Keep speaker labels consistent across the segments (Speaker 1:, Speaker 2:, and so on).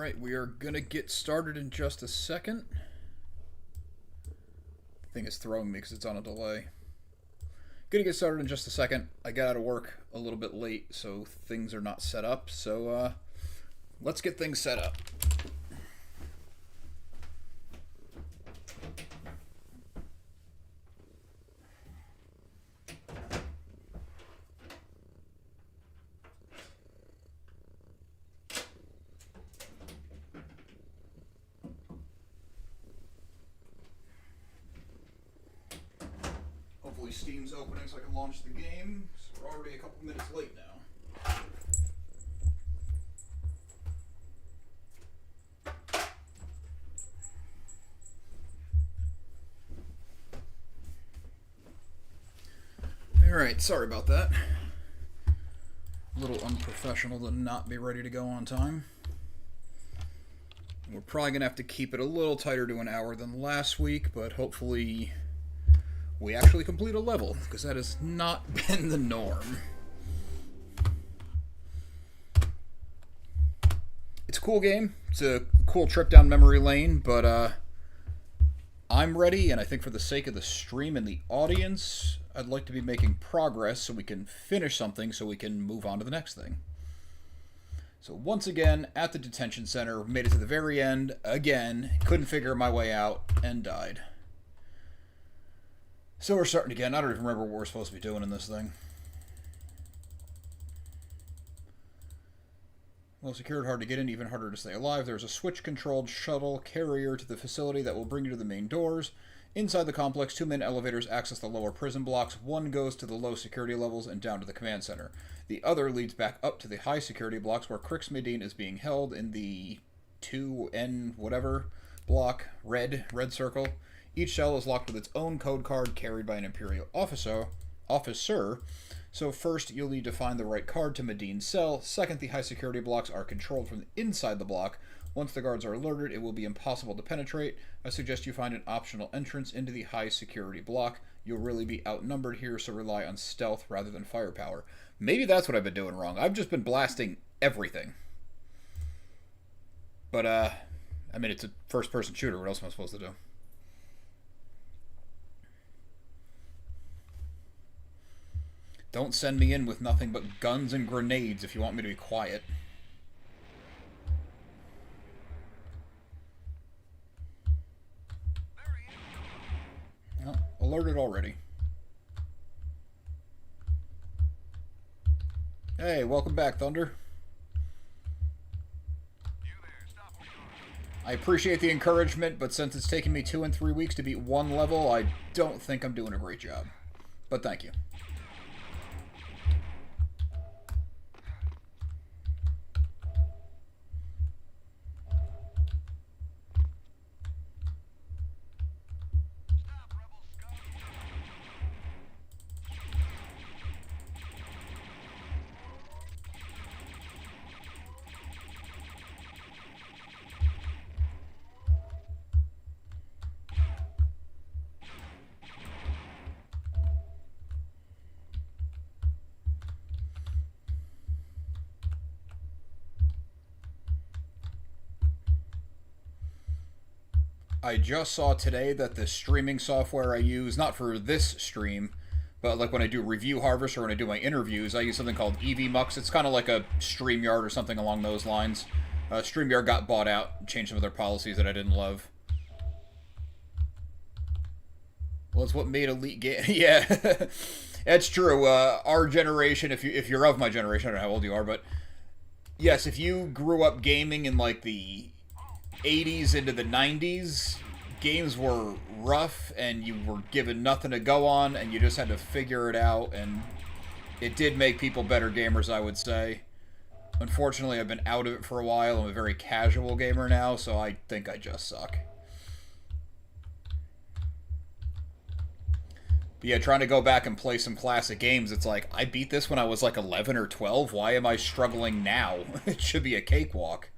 Speaker 1: Alright, we are gonna get started in just a second. The thing is throwing me because it's on a delay. Gonna get started in just a second. I got out of work a little bit late, so things are not set up. So, let's get things set up. Hopefully Steam's opening so I can launch the game. So we're already a couple minutes late now. Alright, sorry about that. A little unprofessional to not be ready to go on time. We're probably going to have to keep it a little tighter to an hour than last week, but hopefully we actually complete a level, because that has not been the norm. It's a cool game. It's a cool trip down memory lane, but I'm ready, and I think for the sake of the stream and the audience, I'd like to be making progress so we can finish something so we can move on to the next thing. So once again, at the detention center, made it to the very end, again, couldn't figure my way out, and died. So we're starting again. I don't even remember what we're supposed to be doing in this thing. Well secured, hard to get in, even harder to stay alive. There's a switch-controlled shuttle carrier to the facility that will bring you to the main doors. Inside the complex, 2 main elevators access the lower prison blocks. One goes to the low security levels and down to the command center. The other leads back up to the high security blocks where Crix Medine is being held in the 2N whatever block, red circle. Each cell is locked with its own code card carried by an Imperial officer. So first, you'll need to find the right card to Medine's cell. Second, the high security blocks are controlled from inside the block. Once the guards are alerted, it will be impossible to penetrate. I suggest you find an optional entrance into the high security block. You'll really be outnumbered here, so rely on stealth rather than firepower. Maybe that's what I've been doing wrong. I've just been blasting everything. But, I mean, it's a first-person shooter. What else am I supposed to do? Don't send me in with nothing but guns and grenades if you want me to be quiet. Oh, alerted already. Hey, welcome back, Thunder. I appreciate the encouragement, but since it's taken me 2 and 3 weeks to beat one level, I don't think I'm doing a great job. But thank you. I just saw today that the streaming software I use, not for this stream, but like when I do Review Harvest or when I do my interviews, I use something called EVMux. It's kind of like a StreamYard or something along those lines. StreamYard got bought out, changed some of their policies that I didn't love. Well, it's what made Elite game. Yeah, that's true. Our generation, if you're of my generation, I don't know how old you are, but yes, if you grew up gaming in like the 80s into the 90s, games were rough and you were given nothing to go on and you just had to figure it out, and it did make people better gamers, I would say. Unfortunately, I've been out of it for a while. I'm a very casual gamer now, so I think I just suck. But yeah, trying to go back and play some classic games, it's like, I beat this when I was like 11 or 12. Why am I struggling now? It should be a cakewalk.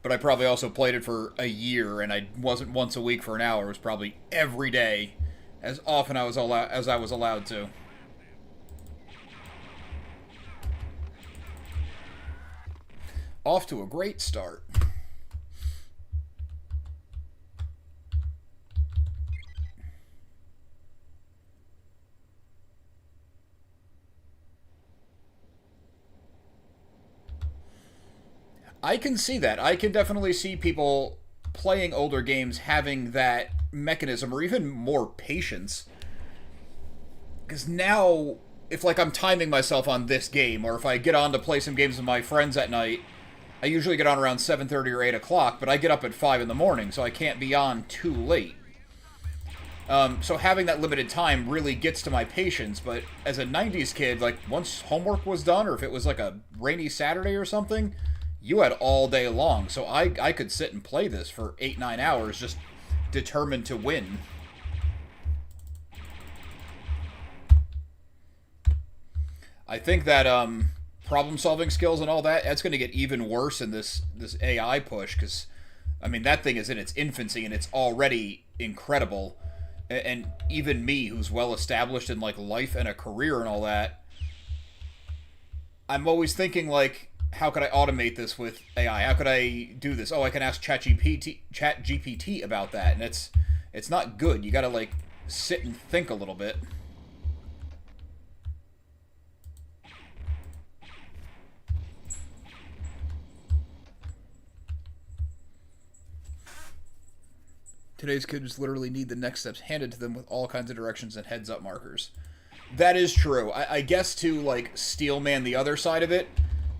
Speaker 1: But I probably also played it for a year, and I wasn't once a week for an hour. It was probably every day, as often as I was allowed to. Off to a great start. I can see that. I can definitely see people playing older games having that mechanism or even more patience. Because now, if like I'm timing myself on this game, or if I get on to play some games with my friends at night, I usually get on around 7:30 or 8 o'clock, but I get up at 5 in the morning, so I can't be on too late. So having that limited time really gets to my patience, but as a 90s kid, like, once homework was done, or if it was like a rainy Saturday or something, you had all day long. So I could sit and play this for 8-9 hours, just determined to win. I think that problem-solving skills and all that, that's going to get even worse in this AI push, because, I mean, that thing is in its infancy, and it's already incredible. And even me, who's well-established in, like, life and a career and all that, I'm always thinking, like, how could I automate this with AI? How could I do this? Oh, I can ask ChatGPT about that, and it's not good. You gotta, like, sit and think a little bit. Today's kids literally need the next steps handed to them with all kinds of directions and heads-up markers. That is true. I guess to, like, steelman the other side of it,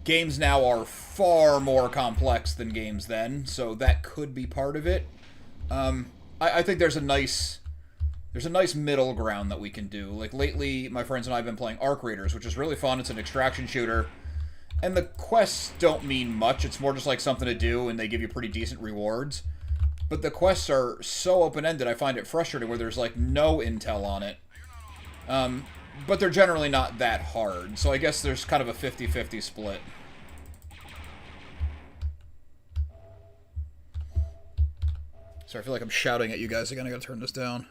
Speaker 1: games now are far more complex than games then, so that could be part of it. I think there's a nice middle ground that we can do. Like, lately, my friends and I have been playing Arc Raiders, which is really fun. It's an extraction shooter, and the quests don't mean much. It's more just like something to do, and they give you pretty decent rewards. But the quests are so open-ended, I find it frustrating where there's, like, no intel on it. But they're generally not that hard, so I guess there's kind of a 50-50 split. Sorry, I feel like I'm shouting at you guys again. I gotta turn this down.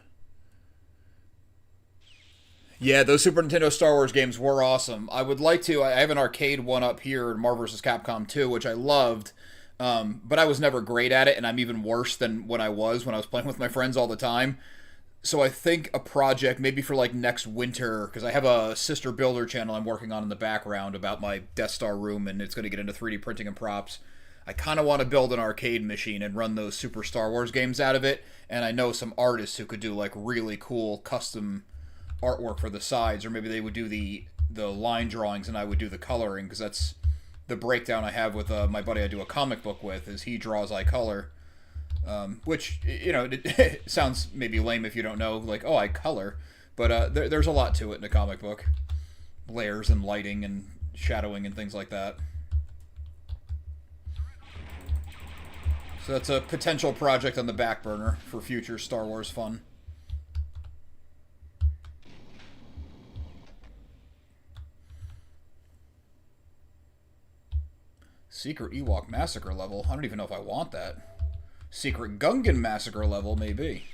Speaker 1: Yeah, those Super Nintendo Star Wars games were awesome. I would like to... I have an arcade one up here in Marvel vs. Capcom 2, which I loved. But I was never great at it, and I'm even worse than when I was playing with my friends all the time. So I think a project, maybe for like next winter, because I have a sister builder channel I'm working on in the background about my Death Star room, and it's going to get into 3D printing and props. I kind of want to build an arcade machine and run those Super Star Wars games out of it, and I know some artists who could do like really cool custom artwork for the sides, or maybe they would do the line drawings and I would do the coloring, because that's the breakdown I have with my buddy I do a comic book with, is he draws, I color. Which, you know, it sounds maybe lame if you don't know, like, oh, I color. But there's a lot to it in a comic book. Layers and lighting and shadowing and things like that. So that's a potential project on the back burner for future Star Wars fun. Secret Ewok Massacre level? I don't even know if I want that. Secret Gungan Massacre level, maybe.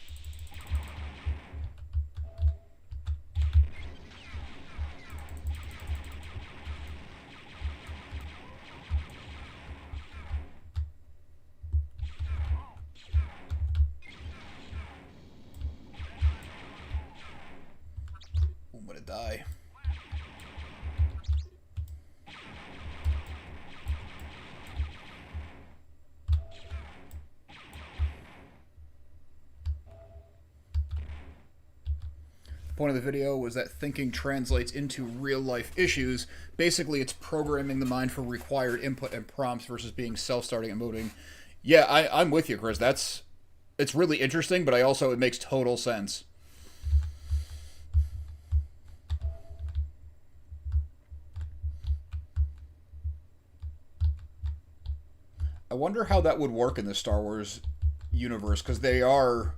Speaker 1: I'm gonna die. Point of the video was that thinking translates into real-life issues. Basically, it's programming the mind for required input and prompts versus being self-starting and moving. Yeah, I'm with you, Chris. It's really interesting, but it makes total sense. I wonder how that would work in the Star Wars universe, because they are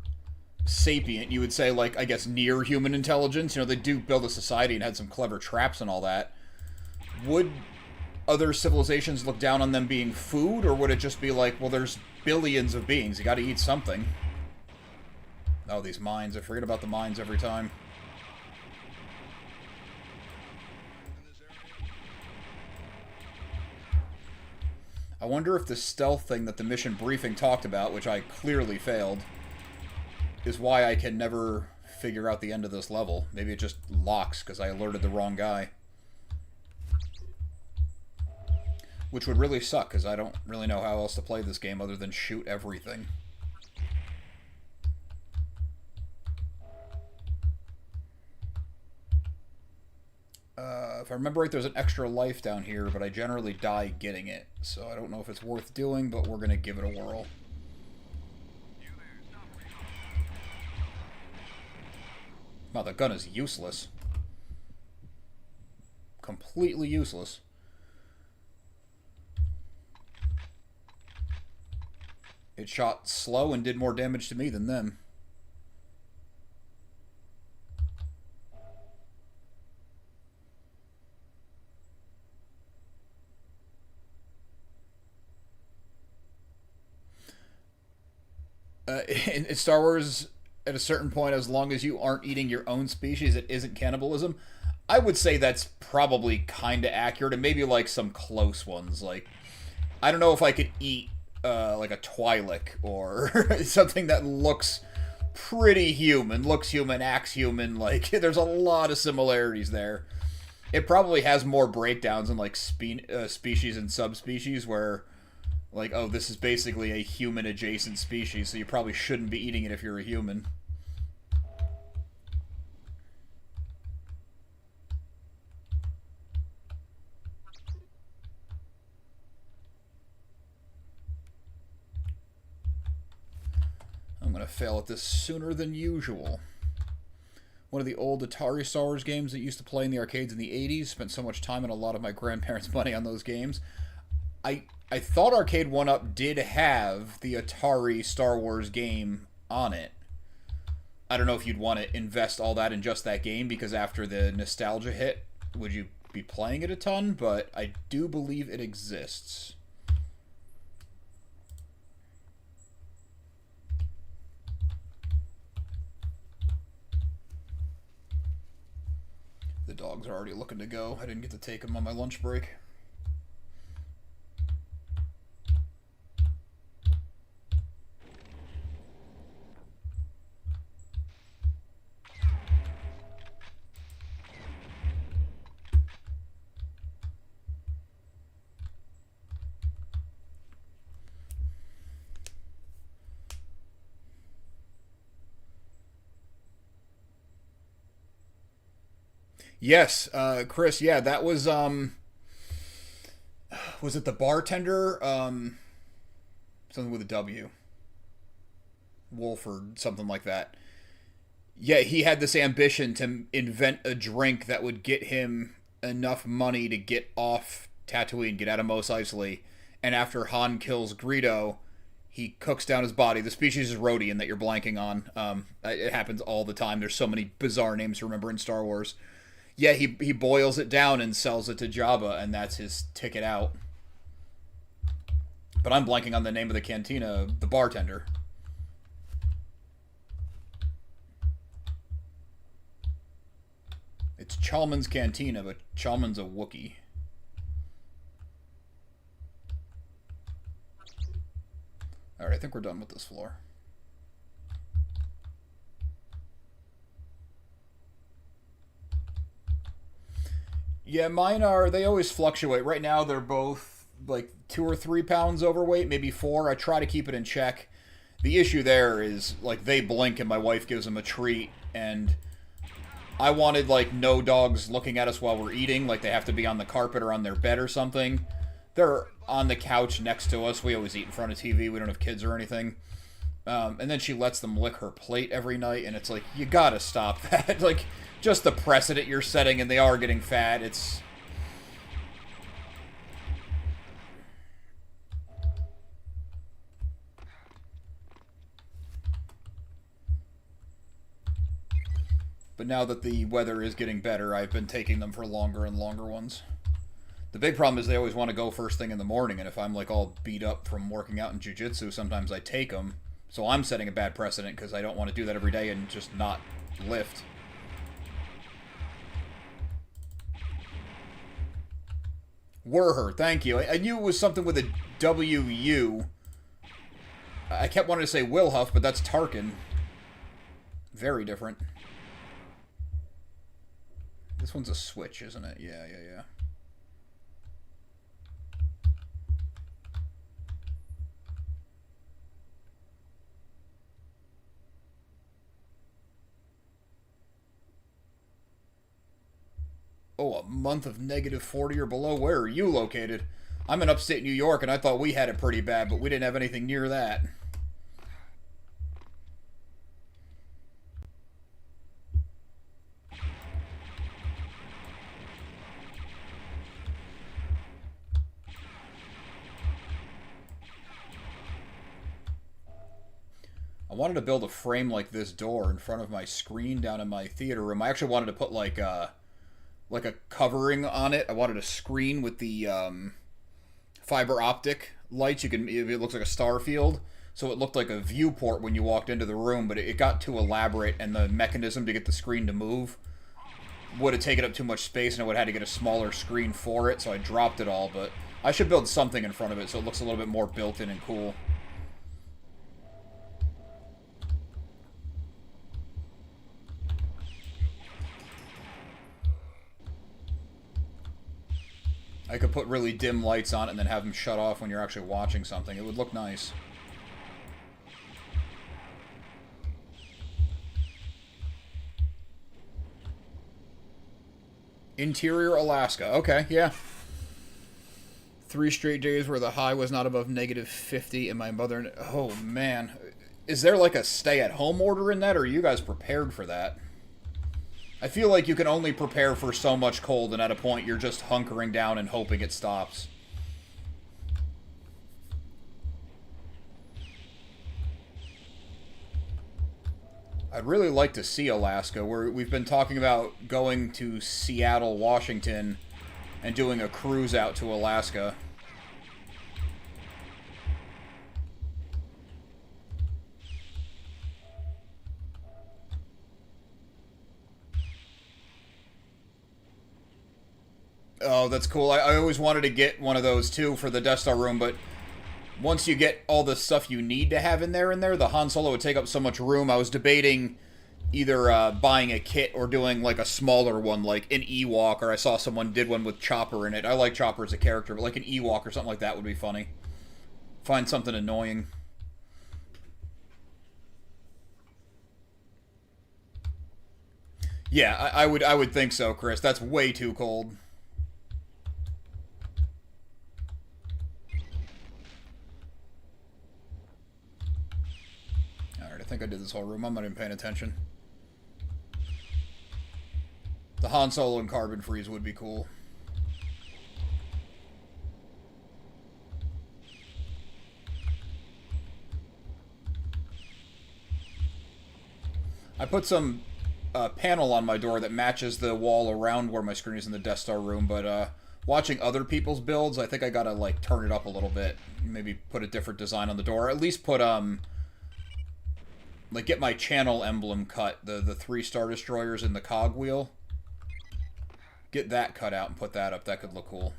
Speaker 1: sapient, you would say, like, I guess, near human intelligence. You know, they do build a society and had some clever traps and all that. Would other civilizations look down on them being food, or would it just be like, well, there's billions of beings, you gotta eat something? Oh, these mines. I forget about the mines every time. I wonder if the stealth thing that the mission briefing talked about, which I clearly failed, is why I can never figure out the end of this level. Maybe it just locks because I alerted the wrong guy. Which would really suck because I don't really know how else to play this game other than shoot everything. If I remember right, there's an extra life down here, but I generally die getting it. So I don't know if it's worth doing, but we're going to give it a whirl. Wow, the gun is useless. Completely useless. It shot slow and did more damage to me than them. In Star Wars, at a certain point, as long as you aren't eating your own species, it isn't cannibalism. I would say that's probably kind of accurate, and maybe like some close ones. Like, I don't know if I could eat like a Twi'lek or something that looks pretty human, acts human. Like, there's a lot of similarities there. It probably has more breakdowns in like species and subspecies where, like, oh, this is basically a human-adjacent species, so you probably shouldn't be eating it if you're a human. I'm going to fail at this sooner than usual. One of the old Atari Star Wars games that used to play in the arcades in the 80s. Spent so much time and a lot of my grandparents' money on those games. I thought Arcade 1-Up did have the Atari Star Wars game on it. I don't know if you'd want to invest all that in just that game, because after the nostalgia hit, would you be playing it a ton? But I do believe it exists. The dogs are already looking to go. I didn't get to take them on my lunch break. Yes, Chris, yeah, that was it the bartender? Something with a W. Wolford, something like that. Yeah, he had this ambition to invent a drink that would get him enough money to get off Tatooine, get out of Mos Eisley, and after Han kills Greedo, he cooks down his body. The species is Rodian that you're blanking on. It happens all the time. There's so many bizarre names to remember in Star Wars. Yeah, he boils it down and sells it to Jabba, and that's his ticket out. But I'm blanking on the name of the cantina, the bartender. It's Chalmun's Cantina, but Chalmun's a Wookiee. Alright, I think we're done with this floor. Yeah, mine are, they always fluctuate. Right now, they're both like 2 or 3 pounds overweight, maybe 4. I try to keep it in check. The issue there is, like, they blink and my wife gives them a treat, and I wanted, like, no dogs looking at us while we're eating. Like, they have to be on the carpet or on their bed or something. They're on the couch next to us. We always eat in front of TV. We don't have kids or anything. And then she lets them lick her plate every night, and it's like, you gotta stop that. Like, just the precedent you're setting, and they are getting fat. It's... But now that the weather is getting better, I've been taking them for longer and longer ones. The big problem is they always want to go first thing in the morning, and if I'm like all beat up from working out in jiu-jitsu, sometimes I take them. So I'm setting a bad precedent because I don't want to do that every day and just not lift. Were her, thank you. I knew it was something with a W-U. I kept wanting to say Wilhuff, but that's Tarkin. Very different. This one's a switch, isn't it? Yeah. Oh, a month of -40 or below. Where are you located? I'm in upstate New York, and I thought we had it pretty bad, but we didn't have anything near that. I wanted to build a frame like this door in front of my screen down in my theater room. I actually wanted to put like a covering on it. I wanted a screen with the fiber optic lights. It looks like a star field, so it looked like a viewport when you walked into the room, but it got too elaborate, and the mechanism to get the screen to move would have taken up too much space, and I would have had to get a smaller screen for it, so I dropped it all. But I should build something in front of it so it looks a little bit more built in and cool. I could put really dim lights on it and then have them shut off when you're actually watching something. It would look nice. Interior Alaska. Okay, yeah. 3 straight days where the high was not above -50 and my mother... Oh, man. Is there like a stay-at-home order in that, or are you guys prepared for that? I feel like you can only prepare for so much cold, and at a point you're just hunkering down and hoping it stops. I'd really like to see Alaska. We've been talking about going to Seattle, Washington, and doing a cruise out to Alaska. Oh, that's cool. I always wanted to get one of those, too, for the Death Star room, but once you get all the stuff you need to have in there, the Han Solo would take up so much room. I was debating either buying a kit or doing, like, a smaller one, like an Ewok, or I saw someone did one with Chopper in it. I like Chopper as a character, but like an Ewok or something like that would be funny. Find something annoying. Yeah, I would think so, Chris. That's way too cold. Alright, I think I did this whole room. I'm not even paying attention. The Han Solo and Carbon Freeze would be cool. I put some panel on my door that matches the wall around where my screen is in the Death Star room, but watching other people's builds, I think I gotta, like, turn it up a little bit. Maybe put a different design on the door. Or at least put, like, get my channel emblem cut. The 3 Star Destroyers in the cogwheel. Get that cut out and put that up. That could look cool.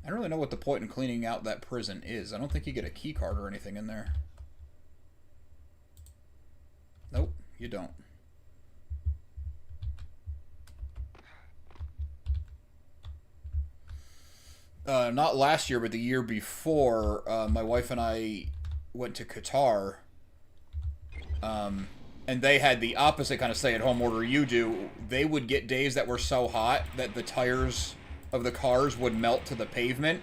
Speaker 1: I don't really know what the point in cleaning out that prison is. I don't think you get a key card or anything in there. Nope, you don't. Not last year, but the year before, my wife and I went to Qatar. And they had the opposite kind of stay-at-home order you do. They would get days that were so hot that the tires of the cars would melt to the pavement,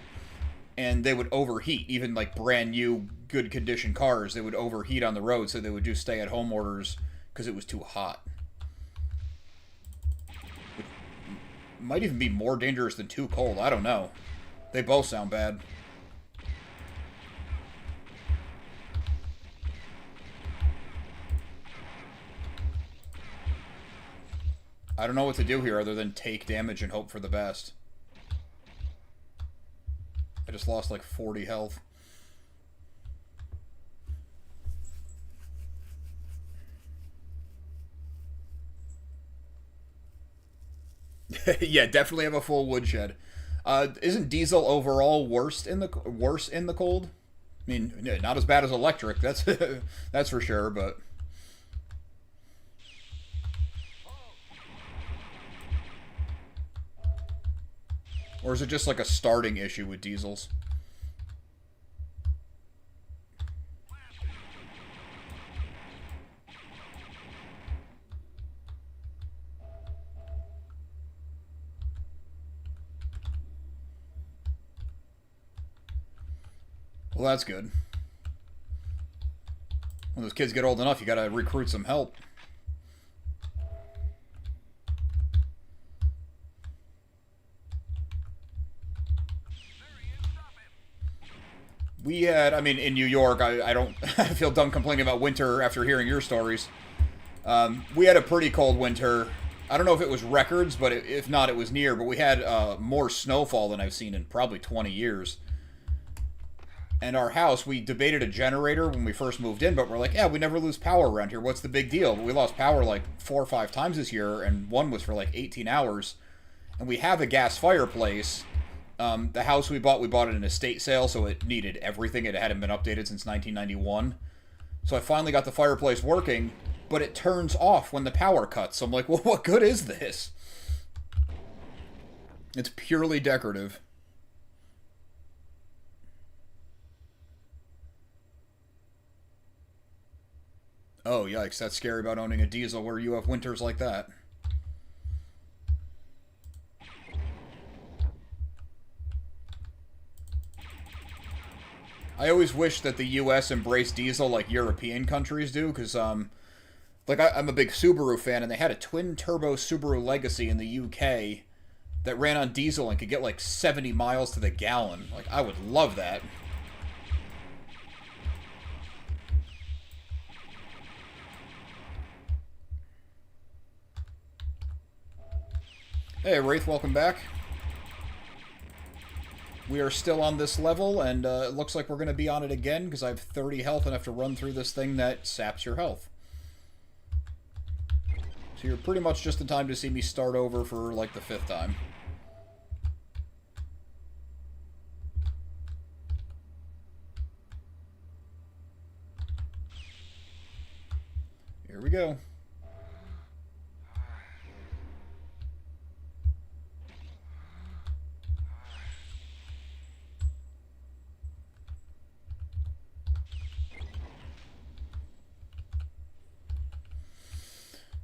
Speaker 1: and they would overheat. Even, like, brand new, good condition cars, they would overheat on the road, so they would do stay-at-home orders because it was too hot. It might even be more dangerous than too cold. I don't know. They both sound bad. I don't know what to do here other than take damage and hope for the best. I just lost like 40 health. Yeah, definitely have a full woodshed. Isn't diesel overall worse in the cold? I mean, not as bad as electric. That's that's for sure. But or is it just like a starting issue with diesels? Well, that's good. When those kids get old enough, you gotta recruit some help. We had, I mean, in New York, I don't I feel dumb complaining about winter after hearing your stories. We had a pretty cold winter. I don't know if it was records, but if not, it was near. But we had more snowfall than I've seen in probably 20 years. And our house, we debated a generator when we first moved in, but we're like, yeah, we never lose power around here. What's the big deal? But we lost power like 4 or 5 times this year, and one was for like 18 hours. And we have a gas fireplace. The house we bought in an estate sale, so it needed everything. It hadn't been updated since 1991. So I finally got the fireplace working, but it turns off when the power cuts. So I'm like, well, what good is this? It's purely decorative. Oh, yikes. That's scary about owning a diesel where you have winters like that. I always wish that the U.S. embraced diesel like European countries do, because, like, I'm a big Subaru fan, and they had a twin-turbo Subaru Legacy in the UK that ran on diesel and could get, like, 70 miles to the gallon. Like, I would love that. Hey, Wraith, welcome back. We are still on this level, and it looks like we're going to be on it again, because I have 30 health and have to run through this thing that saps your health. So you're pretty much just in time to see me start over for, like, the 5th time. Here we go.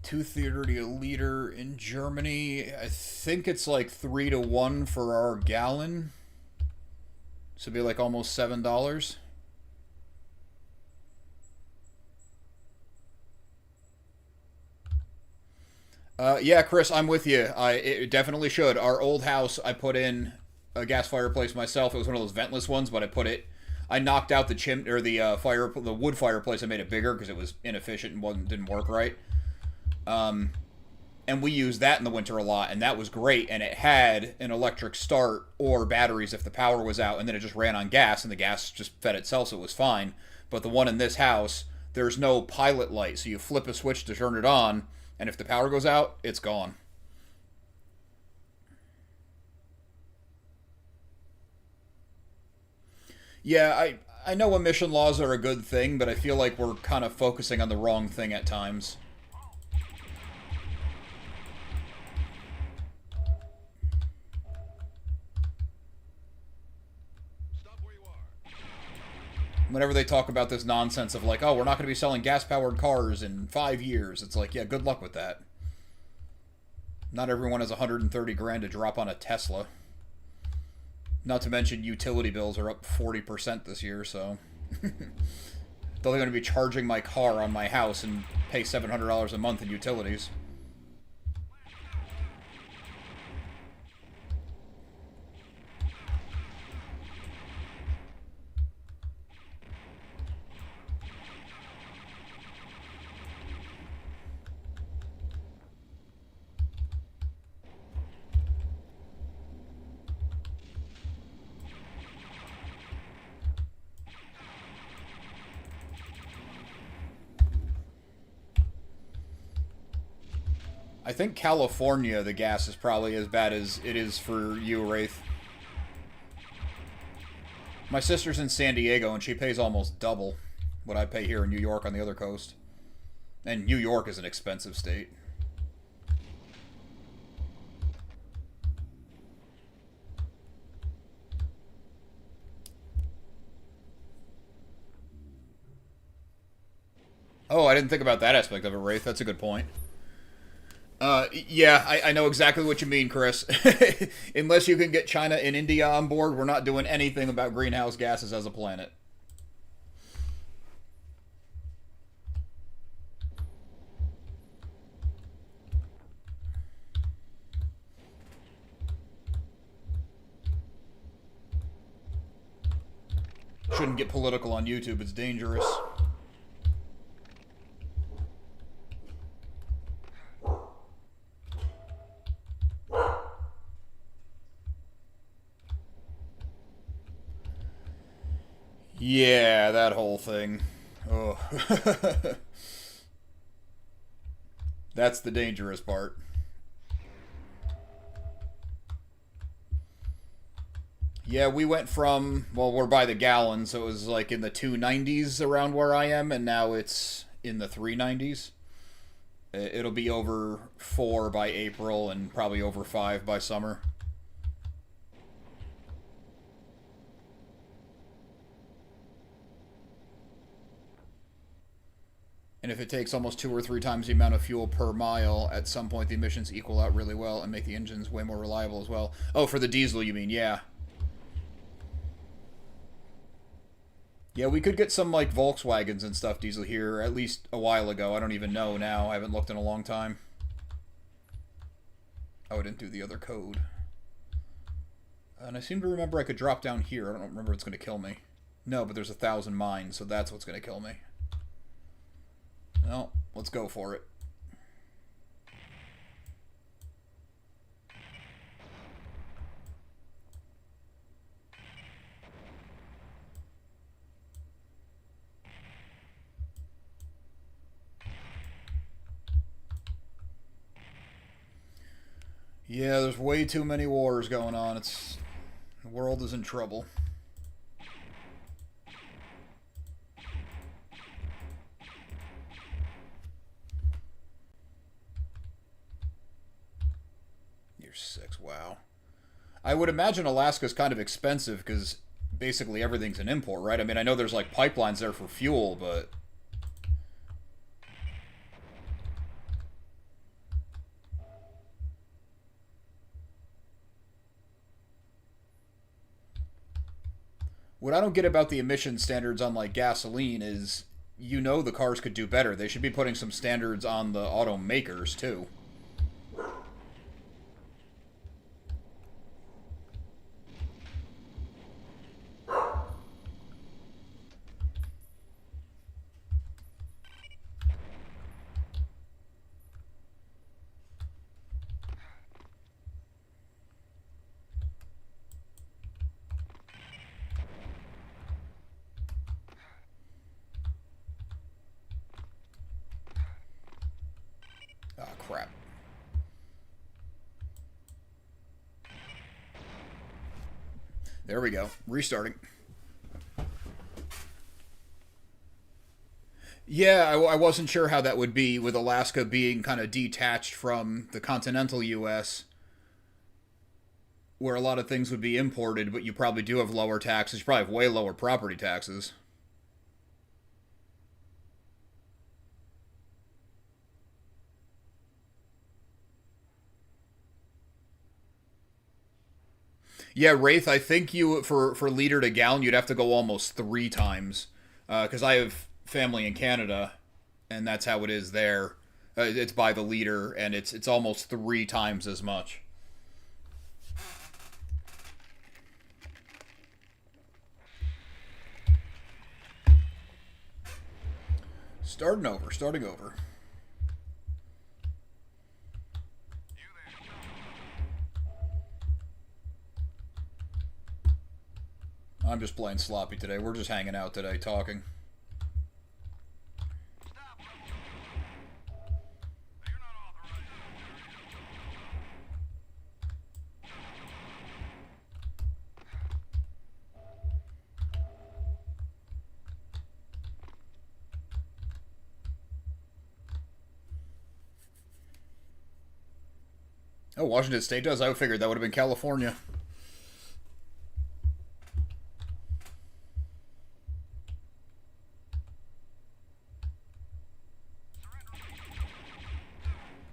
Speaker 1: $2.30 a liter in Germany. I think it's like 3 to 1 for our gallon. So it'd be like almost $7. Yeah, Chris, I'm with you. It definitely should. Our old house, I put in a gas fireplace myself. It was one of those ventless ones, but I knocked out the chimney or the wood fireplace. I made it bigger because it was inefficient and didn't work right. And we used that in the winter a lot, and that was great. And it had an electric start or batteries if the power was out, and then it just ran on gas, and the gas just fed itself, so it was fine. But the one in this house, there's no pilot light, so you flip a switch to turn it on, and if the power goes out, it's gone. Yeah, I know emission laws are a good thing, but I feel like we're kind of focusing on the wrong thing at times. Whenever they talk about this nonsense of like, oh, we're not going to be selling gas-powered cars in 5 years, it's like, yeah, good luck with that. Not everyone has 130 grand to drop on a Tesla. Not to mention utility bills are up 40% this year, so... They're going to be charging my car on my house and pay $700 a month in utilities. I think California, the gas is probably as bad as it is for you, Wraith. My sister's in San Diego, and she pays almost double what I pay here in New York on the other coast. And New York is an expensive state. Oh, I didn't think about that aspect of it, Wraith. That's a good point. Yeah, I know exactly what you mean, Chris. Unless you can get China and India on board, we're not doing anything about greenhouse gases as a planet. Shouldn't get political on YouTube, it's dangerous. Yeah, that whole thing. Oh. That's the dangerous part. Yeah, we went from, well, we're by the gallon, so it was like in the 290s around where I am, and now it's in the 390s. It'll be over 4 by April and probably over 5 by summer. And if it takes almost 2 or 3 times the amount of fuel per mile, at some point the emissions equal out really well and make the engines way more reliable as well. Oh, for the diesel, you mean? Yeah. Yeah, we could get some, like, Volkswagens and stuff diesel here, at least a while ago. I don't even know now. I haven't looked in a long time. Oh, I didn't do the other code. And I seem to remember I could drop down here. I don't remember it's going to kill me. No, but there's 1,000 mines, so that's what's going to kill me. Well, let's go for it. Yeah, there's way too many wars going on. The world is in trouble. Year 6, wow. I would imagine Alaska's kind of expensive because basically everything's an import, right? I mean, I know there's like pipelines there for fuel, but what I don't get about the emission standards on like gasoline is, you know, the cars could do better. They should be putting some standards on the automakers too. Ah, crap. There we go. Restarting. Yeah, I wasn't sure how that would be with Alaska being kind of detached from the continental U.S., where a lot of things would be imported, but you probably do have lower taxes. You probably have way lower property taxes. Yeah, Wraith, I think you, for liter to gallon, you'd have to go almost 3 times. Because I have family in Canada, and that's how it is there. It's by the liter, and it's almost 3 times as much. Starting over. I'm just playing sloppy today. We're just hanging out today, talking. Oh, Washington State does? I figured that would have been California.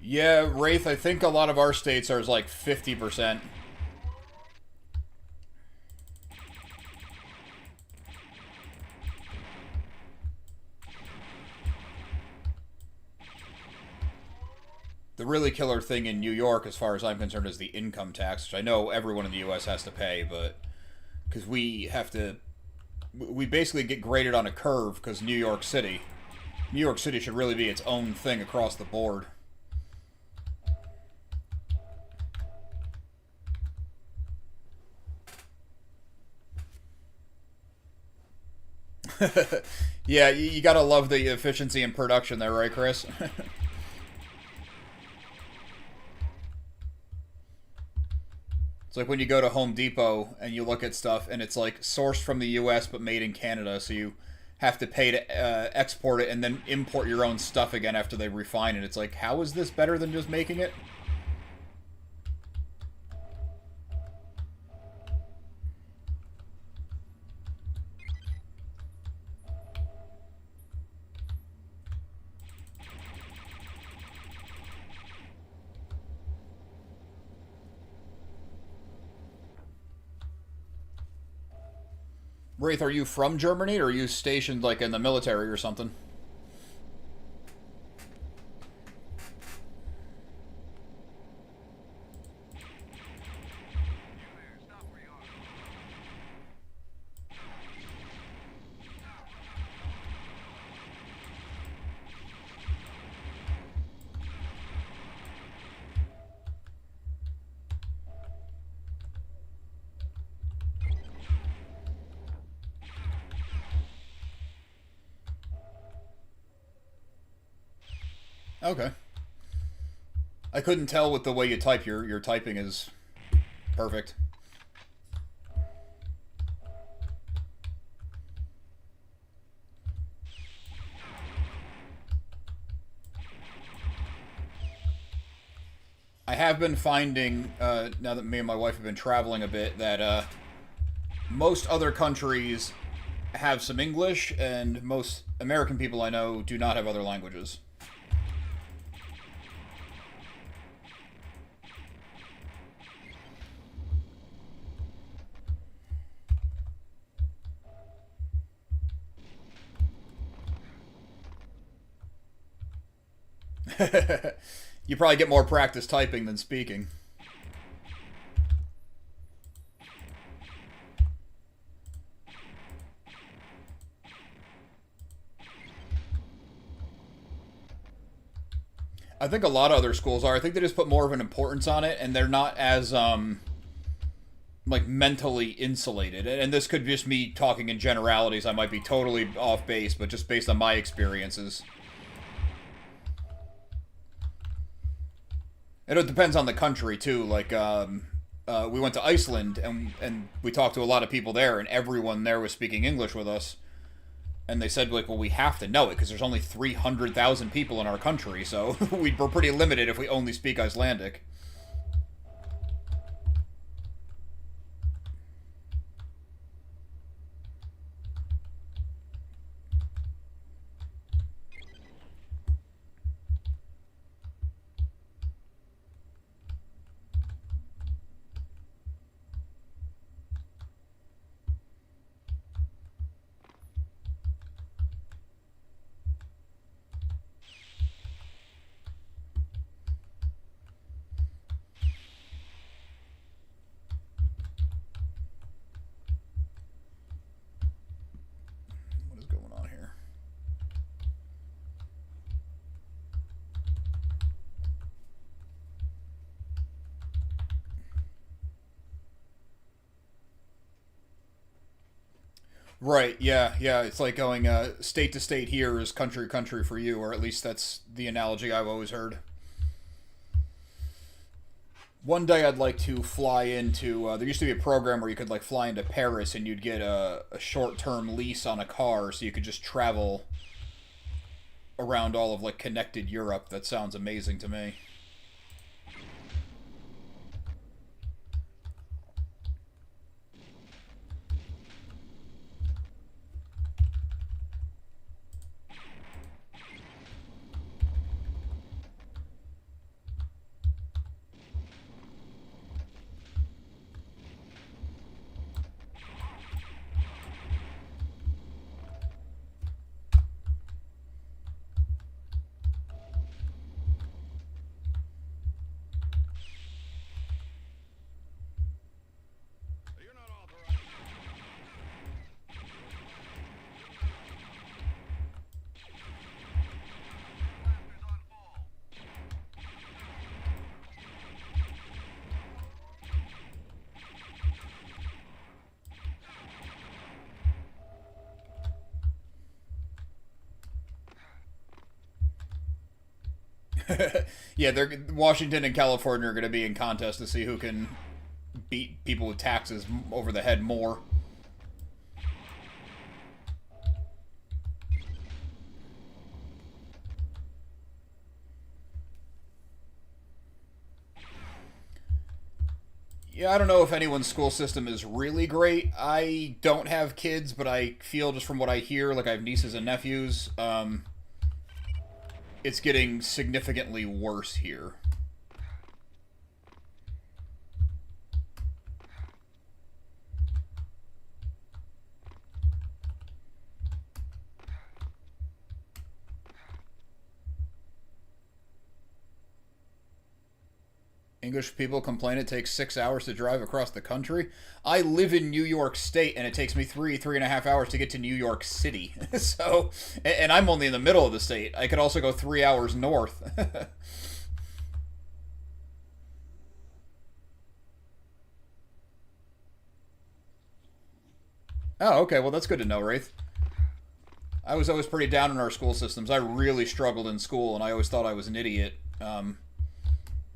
Speaker 1: Yeah, Wraith, I think a lot of our states are like 50%. The really killer thing in New York, as far as I'm concerned, is the income tax, which I know everyone in the U.S. has to pay, but because we have to, we basically get graded on a curve because New York City. New York City should really be its own thing across the board. Yeah, you gotta love the efficiency in production there, right, Chris? It's like when you go to Home Depot and you look at stuff and it's like sourced from the US but made in Canada, so you have to pay to export it and then import your own stuff again after they refine it. It's like, how is this better than just making it? Wraith, are you from Germany or are you stationed like in the military or something? Okay. I couldn't tell with the way you type. Your typing is perfect. I have been finding, now that me and my wife have been traveling a bit, that most other countries have some English, and most American people I know do not have other languages. You probably get more practice typing than speaking. I think a lot of other schools are. I think they just put more of an importance on it, and they're not as like mentally insulated. And this could just me talking in generalities. I might be totally off base, but just based on my experiences. And it depends on the country too. Like we went to Iceland and we talked to a lot of people there, and everyone there was speaking English with us. And they said, like, well, we have to know it because there's only 300,000 people in our country, so we're pretty limited if we only speak Icelandic. What is going on here? Right, yeah, yeah. It's like going state to state here is country to country for you, or at least that's the analogy I've always heard. One day I'd like to fly into. There used to be a program where you could like fly into Paris and you'd get a short-term lease on a car, so you could just travel around all of like connected Europe. That sounds amazing to me. Yeah, Washington and California are going to be in contest to see who can beat people with taxes over the head more. Yeah, I don't know if anyone's school system is really great. I don't have kids, but I feel just from what I hear, like I have nieces and nephews, it's getting significantly worse here. English people complain it takes 6 hours to drive across the country. I live in New York State, and it takes me 3.5 hours to get to New York City. So, and I'm only in the middle of the state. I could also go 3 hours north. Oh, okay. Well, that's good to know, Wraith. I was always pretty down on our school systems. I really struggled in school, and I always thought I was an idiot.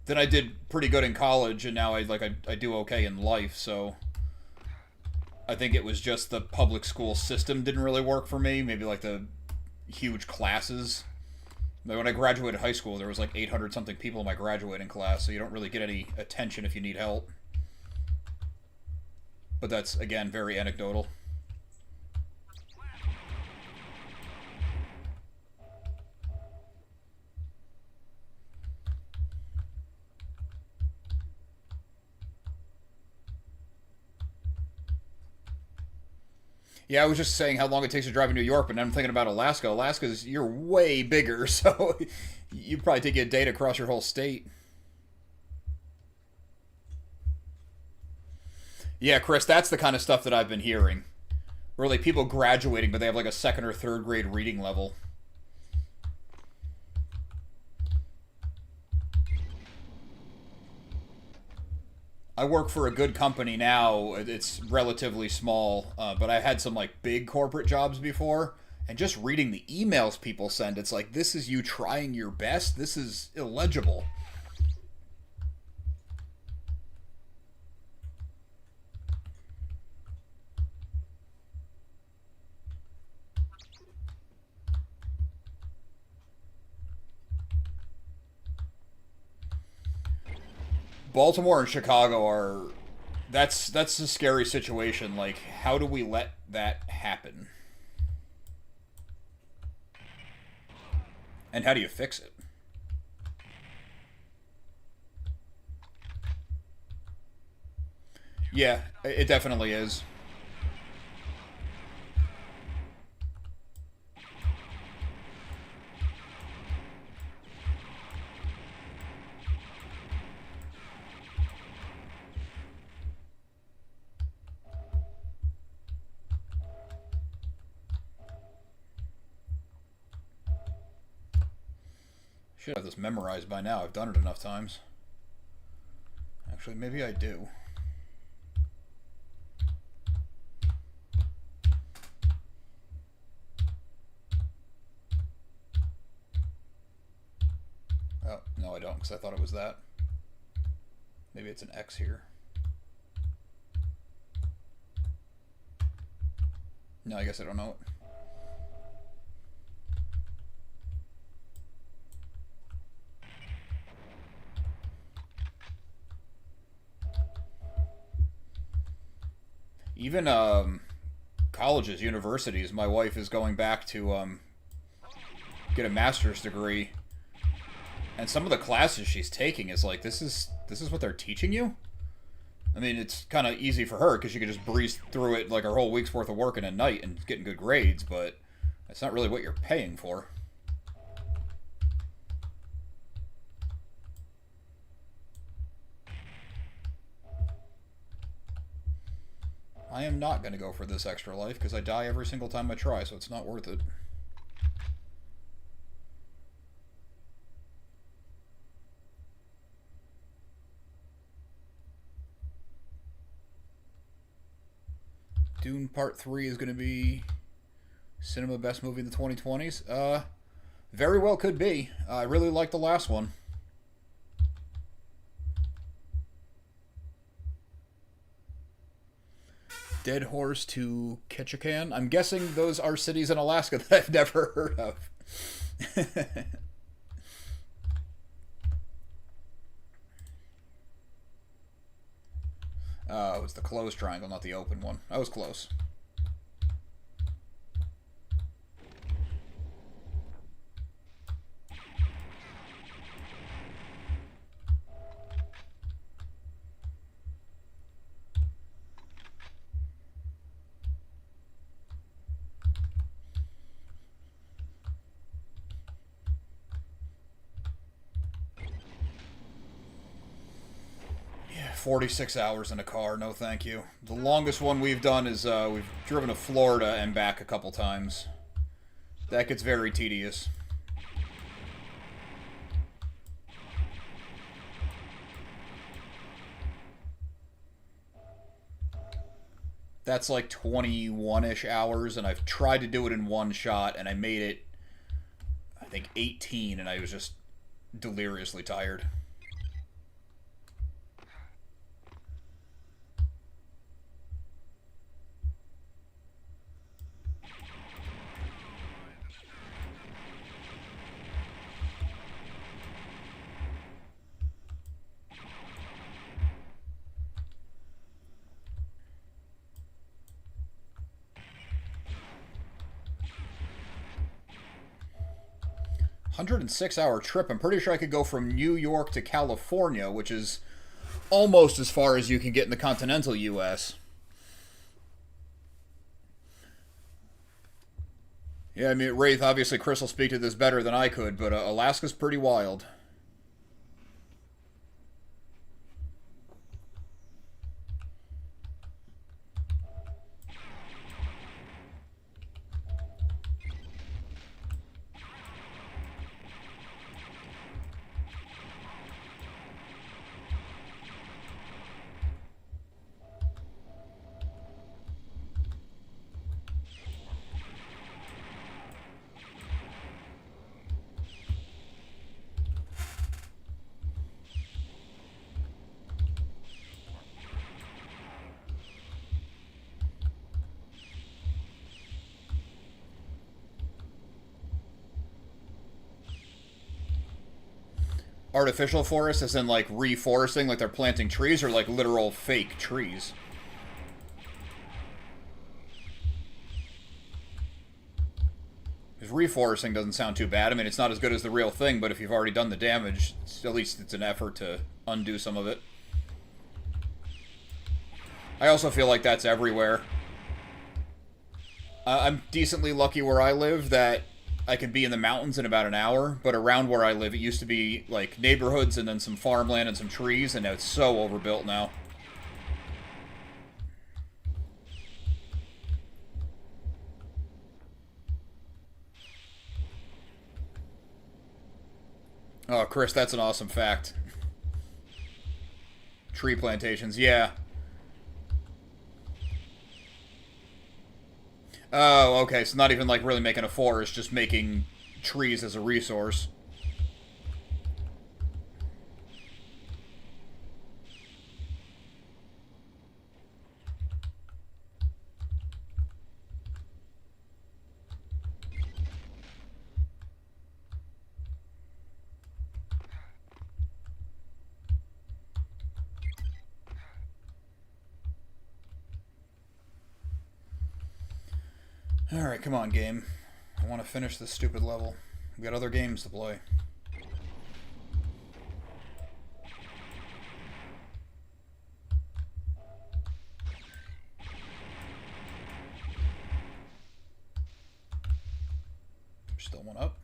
Speaker 1: Then I did pretty good in college, and now I do okay in life. So I think it was just the public school system didn't really work for me. Maybe like the huge classes. Like when I graduated high school, there was like 800 something people in my graduating class, so you don't really get any attention if you need help. But that's again very anecdotal. Yeah, I was just saying how long it takes to drive in New York, but now I'm thinking about Alaska. Alaska's you're way bigger, so you probably take you a day to cross your whole state. Yeah, Chris, that's the kind of stuff that I've been hearing. Where like people graduating, but they have like a second or third grade reading level. I work for a good company now. It's relatively small, but I had some like big corporate jobs before, and just reading the emails people send, it's like this is you trying your best. This is illegible. Baltimore and Chicago are that's a scary situation. Like, how do we let that happen? And how do you fix it? Yeah, it definitely is. Should have this memorized by now. I've done it enough times. Actually, maybe I do. Oh, no, I don't, because I thought it was that. Maybe it's an X here. No, I guess I don't know it. Even colleges, universities, my wife is going back to get a master's degree, and some of the classes she's taking is like, this is what they're teaching you. I mean, it's kind of easy for her because she could just breeze through it like her whole week's worth of work in a night and getting good grades, but that's not really what you're paying for. I am not going to go for this extra life because I die every single time I try, so it's not worth it. Dune Part 3 is going to be cinema best movie in the 2020s. Very well could be. I really like the last one. Dead Horse to Ketchikan. I'm guessing those are cities in Alaska that I've never heard of. It was the closed triangle, not the open one. I was close. Yeah, 46 hours in a car, no thank you. The longest one we've done is we've driven to Florida and back a couple times. That gets very tedious. That's like 21-ish hours, and I've tried to do it in one shot, and I made it, I think, 18, and I was just deliriously tired. 106-hour trip. I'm pretty sure I could go from New York to California, which is almost as far as you can get in the continental U.S. Yeah, I mean, Wraith, obviously Chris will speak to this better than I could, but Alaska's pretty wild. Artificial forest, as in like reforesting, like they're planting trees, or like literal fake trees? Because reforesting doesn't sound too bad. I mean, it's not as good as the real thing, but if you've already done the damage, at least it's an effort to undo some of it. I also feel like that's everywhere. I'm decently lucky where I live that I can be in the mountains in about an hour, but around where I live, it used to be like neighborhoods and then some farmland and some trees, and now it's so overbuilt now. Oh, Chris, that's an awesome fact. Tree plantations, yeah. Oh, okay, so not even like really making a forest, just making trees as a resource. Alright, come on, game. I want to finish this stupid level. We got other games to play. There's still one up.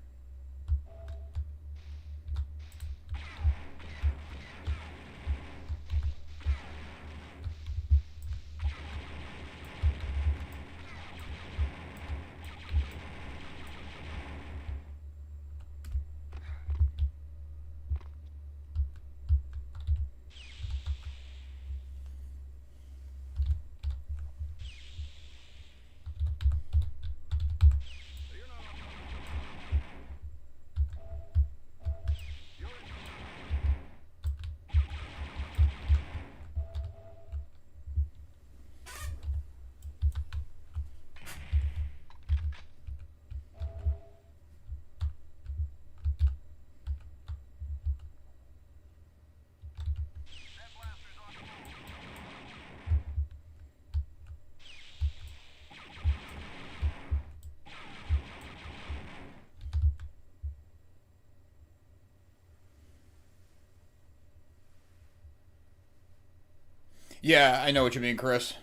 Speaker 1: Yeah, I know what you mean, Chris.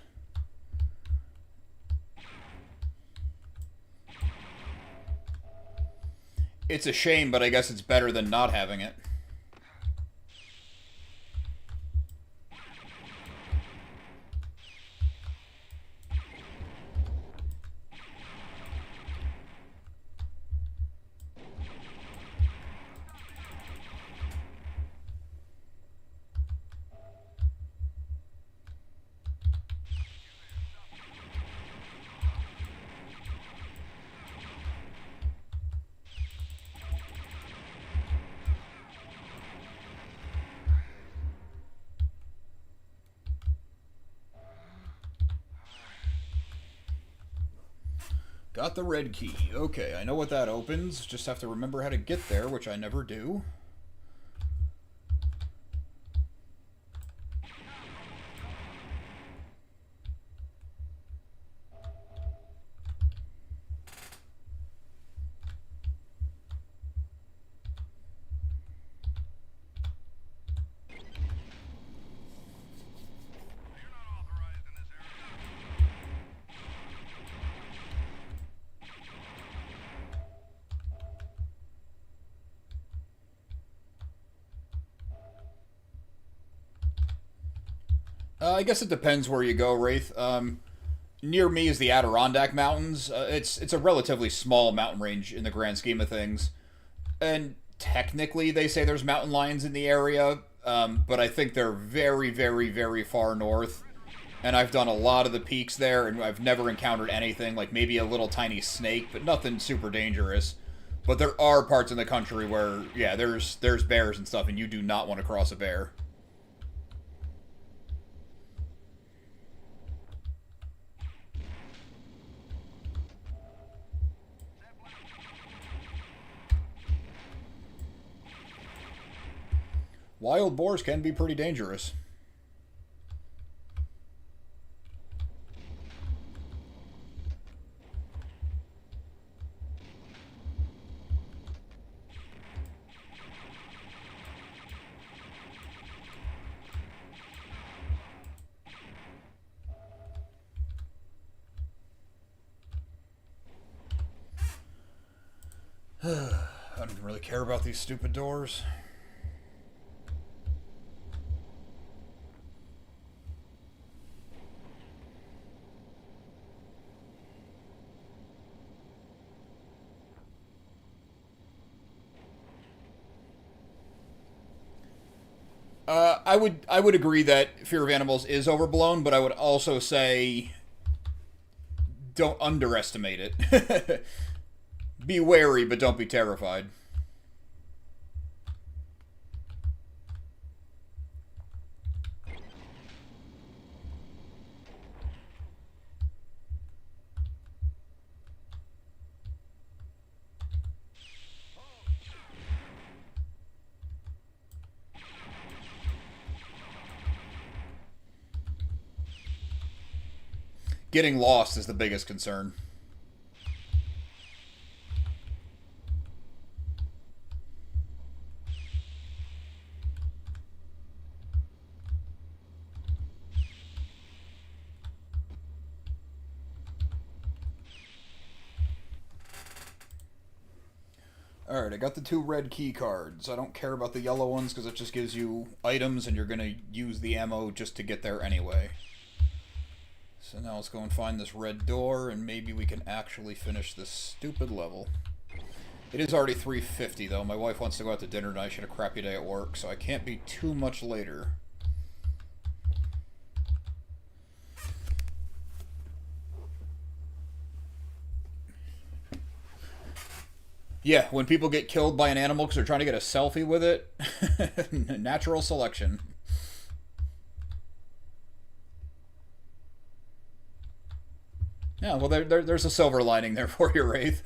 Speaker 1: It's a shame, but I guess it's better than not having it. Got the red key. Okay, I know what that opens. Just have to remember how to get there, which I never do. I guess it depends where you go, Wraith. Near me is the Adirondack Mountains. It's a relatively small mountain range in the grand scheme of things, and technically they say there's mountain lions in the area, but I think they're very, very, very far north. And I've done a lot of the peaks there, and I've never encountered anything, like maybe a little tiny snake, but nothing super dangerous. But there are parts in the country where, yeah, there's bears and stuff, and you do not want to cross a bear. Wild boars can be pretty dangerous. I don't even really care about these stupid doors. I would agree that Fear of Animals is overblown, but I would also say don't underestimate it. Be wary, but don't be terrified. Getting lost is the biggest concern. Alright, I got the 2 red key cards. I don't care about the yellow ones because it just gives you items and you're going to use the ammo just to get there anyway. So now let's go and find this red door and maybe we can actually finish this stupid level. It is already 3:50 though. My wife wants to go out to dinner tonight. She had a crappy day at work, so I can't be too much later. Yeah, when people get killed by an animal because they're trying to get a selfie with it, natural selection. Yeah, well, there's a silver lining there for you, Wraith.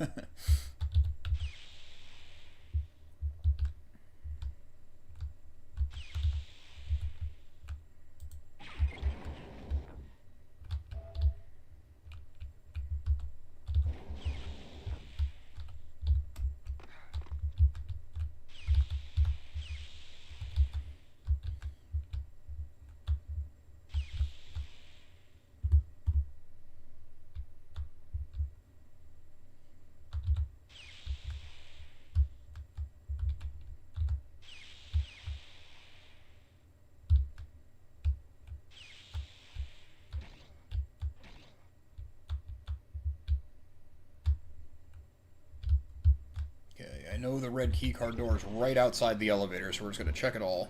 Speaker 1: I know the red keycard door is right outside the elevator, so we're just going to check it all.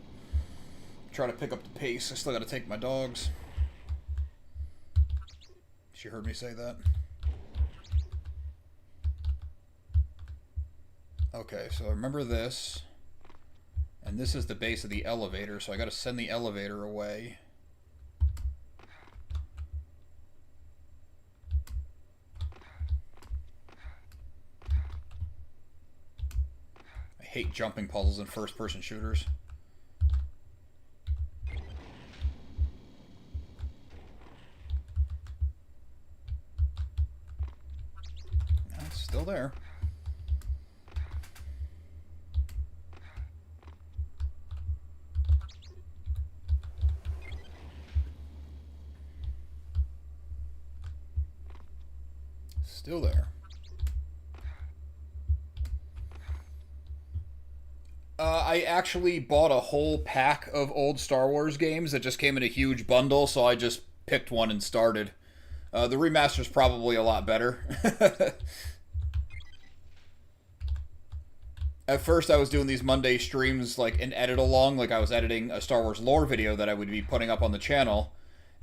Speaker 1: Try to pick up the pace. I still got to take my dogs. She heard me say that. Okay, so remember this. And this is the base of the elevator, so I got to send the elevator away. I hate jumping puzzles in first-person shooters. It's still there. Still there. I actually bought a whole pack of old Star Wars games that just came in a huge bundle, so I just picked one and started. The remaster's probably a lot better. At first, I was doing these Monday streams, like, an edit-along, like I was editing a Star Wars lore video that I would be putting up on the channel.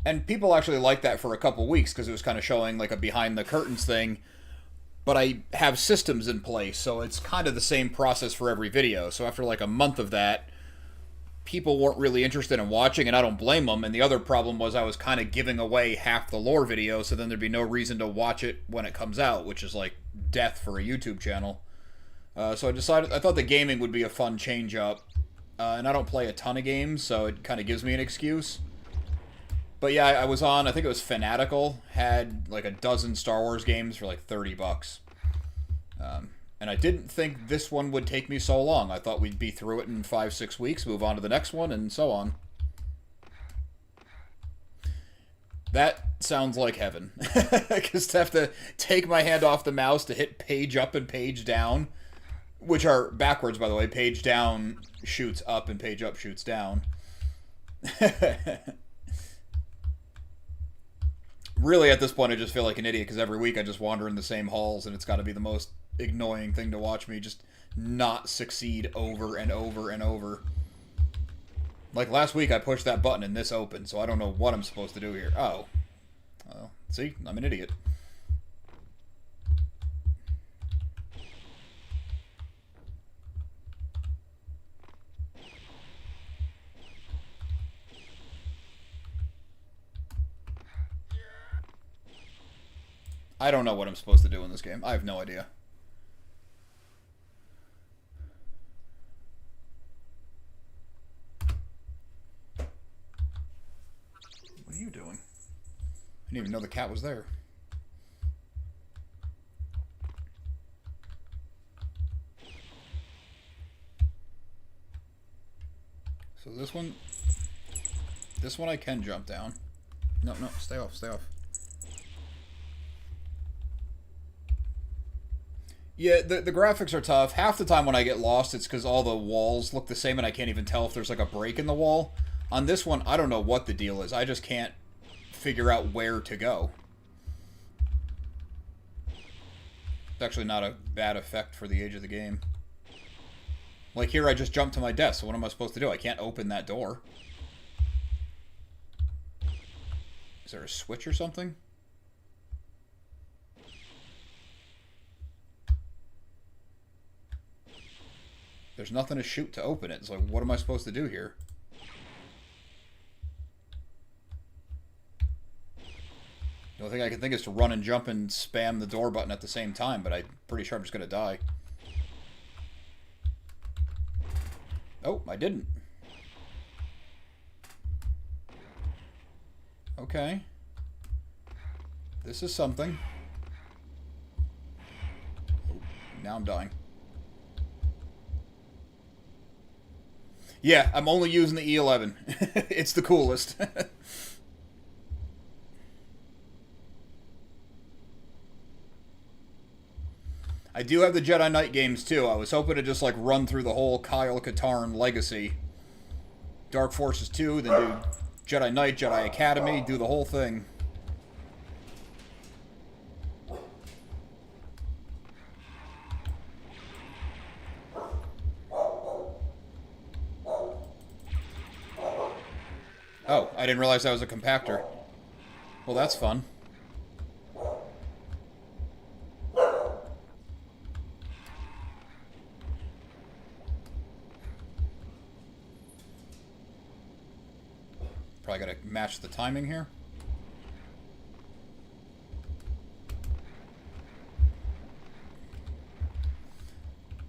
Speaker 1: And people actually liked that for a couple weeks, because it was kind of showing, like, a behind-the-curtains thing. But I have systems in place, so it's kind of the same process for every video. So after, like, a month of that, people weren't really interested in watching, and I don't blame them. And the other problem was I was kind of giving away half the lore video, so then there'd be no reason to watch it when it comes out, which is, like, death for a YouTube channel. So I decided, I thought the gaming would be a fun change-up. And I don't play a ton of games, so it kind of gives me an excuse. But yeah, I was on, I think it was Fanatical, had like a dozen Star Wars games for like $30. And I didn't think this one would take me so long. I thought we'd be through it in 5-6 weeks, move on to the next one, and so on. That sounds like heaven. Because to have to take my hand off the mouse to hit page up and page down, which are backwards, by the way. Page down shoots up and page up shoots down. Really, at this point, I just feel like an idiot because every week I just wander in the same halls, and it's got to be the most annoying thing to watch me just not succeed over and over and over. Like last week, I pushed that button and this opened, so I don't know what I'm supposed to do here. Oh. Well, see? I'm an idiot. I don't know what I'm supposed to do in this game. I have no idea. What are you doing? I didn't even know the cat was there. So this one I can jump down. No, stay off, stay off. Yeah, the graphics are tough. Half the time when I get lost, it's because all the walls look the same and I can't even tell if there's like a break in the wall. On this one, I don't know what the deal is. I just can't figure out where to go. It's actually not a bad effect for the age of the game. Like here, I just jumped to my desk, so what am I supposed to do? I can't open that door. Is there a switch or something? There's nothing to shoot to open it. It's like, what am I supposed to do here? The only thing I can think is to run and jump and spam the door button at the same time, but I'm pretty sure I'm just going to die. Oh, I didn't. Okay. This is something. Oh, now I'm dying. Yeah, I'm only using the E11. It's the coolest. I do have the Jedi Knight games, too. I was hoping to just, like, run through the whole Kyle Katarn legacy. Dark Forces 2, then do Jedi Knight, Jedi Academy, do the whole thing. Oh, I didn't realize that was a compactor. Well, that's fun. Probably gotta match the timing here.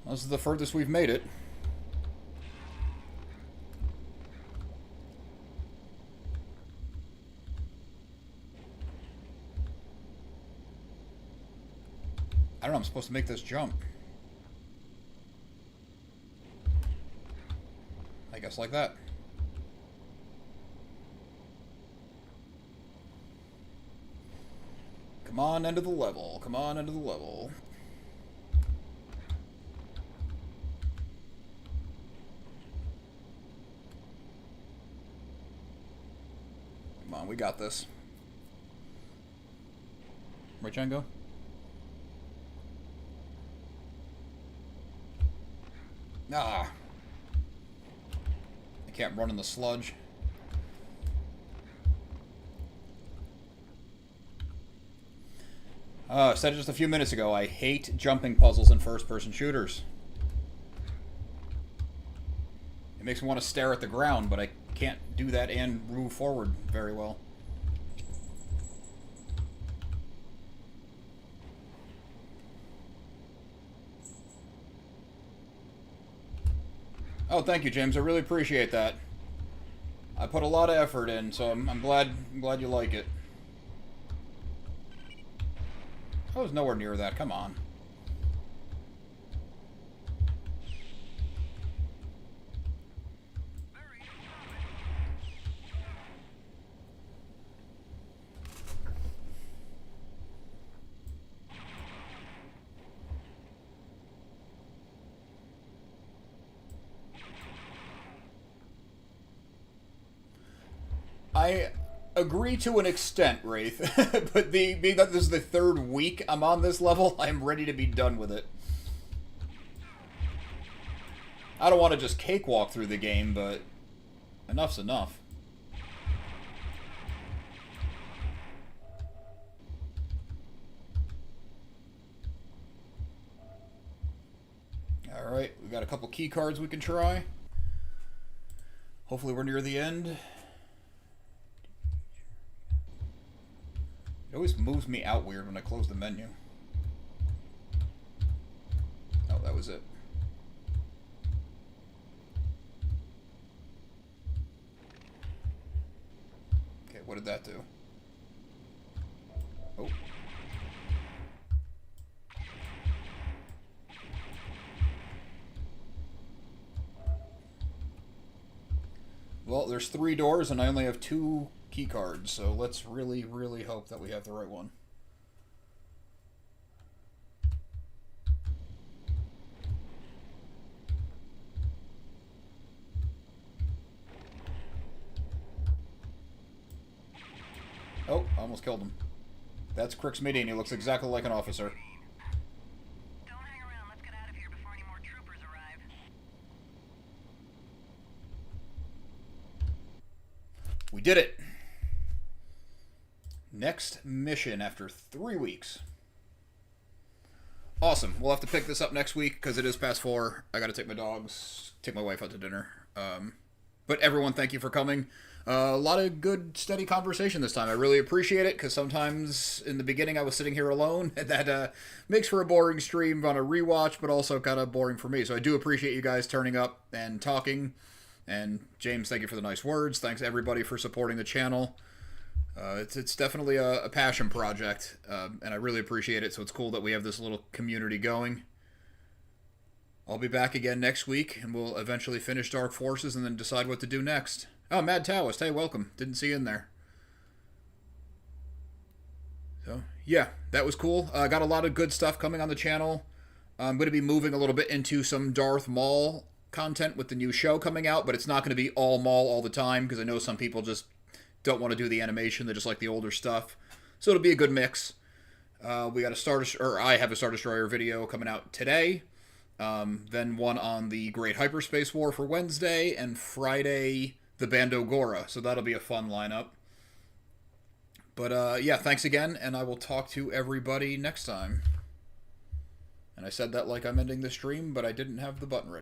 Speaker 1: Well, this is the furthest we've made it. I don't know, I'm supposed to make this jump. I guess like that. Come on, end of the level. Come on, end of the level. Come on, we got this. Right, Django? Ah. I can't run in the sludge. I said it just a few minutes ago, I hate jumping puzzles in first-person shooters. It makes me want to stare at the ground, but I can't do that and move forward very well. Oh, thank you, James. I really appreciate that. I put a lot of effort in, so I'm glad you like it. I was nowhere near that. Come on. I agree to an extent, Wraith, but being that this is the third week I'm on this level, I'm ready to be done with it. I don't want to just cakewalk through the game, but enough's enough. Alright, we got a couple key cards we can try. Hopefully we're near the end. It always moves me out weird when I close the menu. Oh, that was it. Okay, what did that do? Oh. Well, there's 3 doors and I only have 2 key cards, so let's really, really hope that we have the right one. Oh, I almost killed him. That's Crix Meeting. He looks exactly like an officer.
Speaker 2: Don't hang around. Let's get out of here before any more troopers arrive.
Speaker 1: We did it! Next mission after 3 weeks. Awesome. We'll have to pick this up next week because it is past 4. I gotta take my dogs, take my wife out to dinner. But everyone, thank you for coming. A lot of good, steady conversation this time. I really appreciate it because sometimes in the beginning I was sitting here alone, and that makes for a boring stream on a rewatch, but also kind of boring for me. So I do appreciate you guys turning up and talking. And James, thank you for the nice words. Thanks everybody for supporting the channel. It's definitely a passion project, and I really appreciate it, so it's cool that we have this little community going. I'll be back again next week, and we'll eventually finish Dark Forces and then decide what to do next. Oh, Mad Taoist, hey, welcome. Didn't see you in there. So, yeah, that was cool. Got a lot of good stuff coming on the channel. I'm going to be moving a little bit into some Darth Maul content with the new show coming out, but it's not going to be all Maul all the time, because I know some people just don't want to do the animation. They just like the older stuff. So it'll be a good mix. We got a I have a Star Destroyer video coming out today. Then one on the Great Hyperspace War for Wednesday, and Friday, the Bando Gora, so that'll be a fun lineup. But yeah, thanks again, and I will talk to everybody next time. And I said that like I'm ending the stream, but I didn't have the button ready.